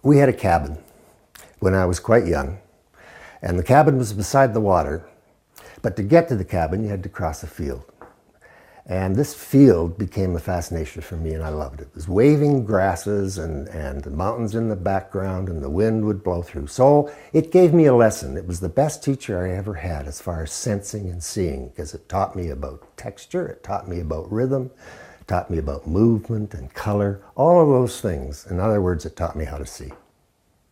We had a cabin when I was quite young, and the cabin was beside the water, but to get to the cabin you had to cross a field. And this field became a fascination for me, and I loved it. It was waving grasses and the mountains in the background, and the wind would blow through. So it gave me a lesson. It was the best teacher I ever had as far as sensing and seeing, because it taught me about texture, it taught me about rhythm, it taught me about movement and color, all of those things. In other words, it taught me how to see.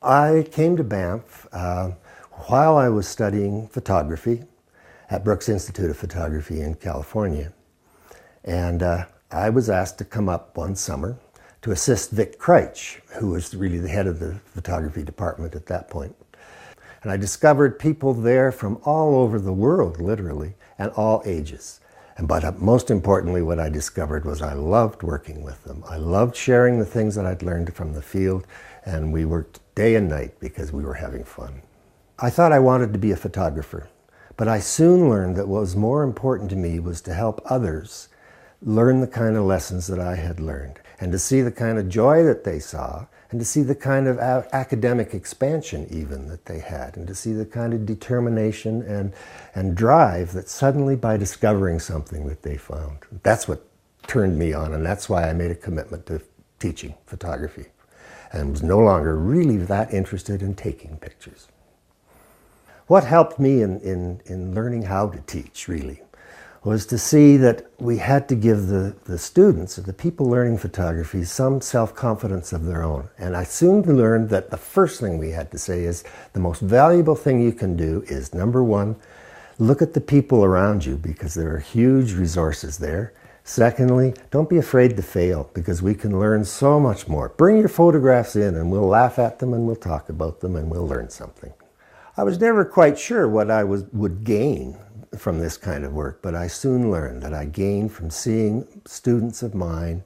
I came to Banff while I was studying photography at Brooks Institute of Photography in California. And I was asked to come up one summer to assist Vic Kreitch, who was really the head of the photography department at that point. And I discovered people there from all over the world, literally, and all ages. But most importantly, what I discovered was I loved working with them. I loved sharing the things that I'd learned from the field, and we worked day and night because we were having fun. I thought I wanted to be a photographer, but I soon learned that what was more important to me was to help others learn the kind of lessons that I had learned, and to see the kind of joy that they saw, and to see the kind of academic expansion even that they had, and to see the kind of determination and drive that suddenly, by discovering something that they found. That's what turned me on, and that's why I made a commitment to teaching photography, and was no longer really that interested in taking pictures. What helped me in learning how to teach, really, was to see that we had to give the students, the people learning photography, some self-confidence of their own. And I soon learned that the first thing we had to say is the most valuable thing you can do is, number one, look at the people around you, because there are huge resources there. Secondly, don't be afraid to fail, because we can learn so much more. Bring your photographs in and we'll laugh at them and we'll talk about them and we'll learn something. I was never quite sure what I would gain from this kind of work, but I soon learned that I gained from seeing students of mine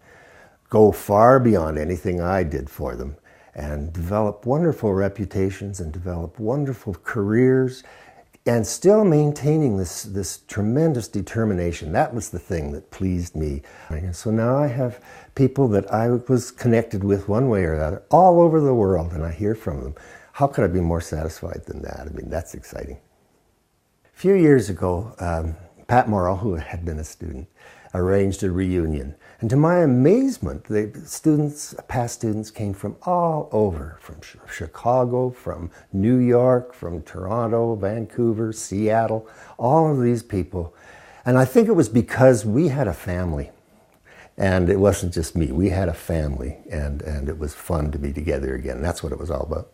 go far beyond anything I did for them and develop wonderful reputations and develop wonderful careers, and still maintaining this tremendous determination. That was the thing that pleased me. And so now I have people that I was connected with one way or another all over the world, and I hear from them. How could I be more satisfied than that? I mean, that's exciting. A few years ago, Pat Morrow, who had been a student, arranged a reunion. And to my amazement, past students came from all over, from Chicago, from New York, from Toronto, Vancouver, Seattle, all of these people. And I think it was because we had a family. And it wasn't just me, we had a family, and it was fun to be together again. That's what it was all about.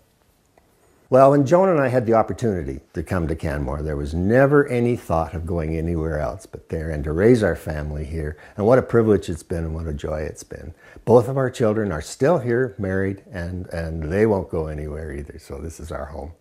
Well, when Joan and I had the opportunity to come to Canmore, there was never any thought of going anywhere else but there, and to raise our family here. And what a privilege it's been, and what a joy it's been. Both of our children are still here, married, and they won't go anywhere either, so this is our home.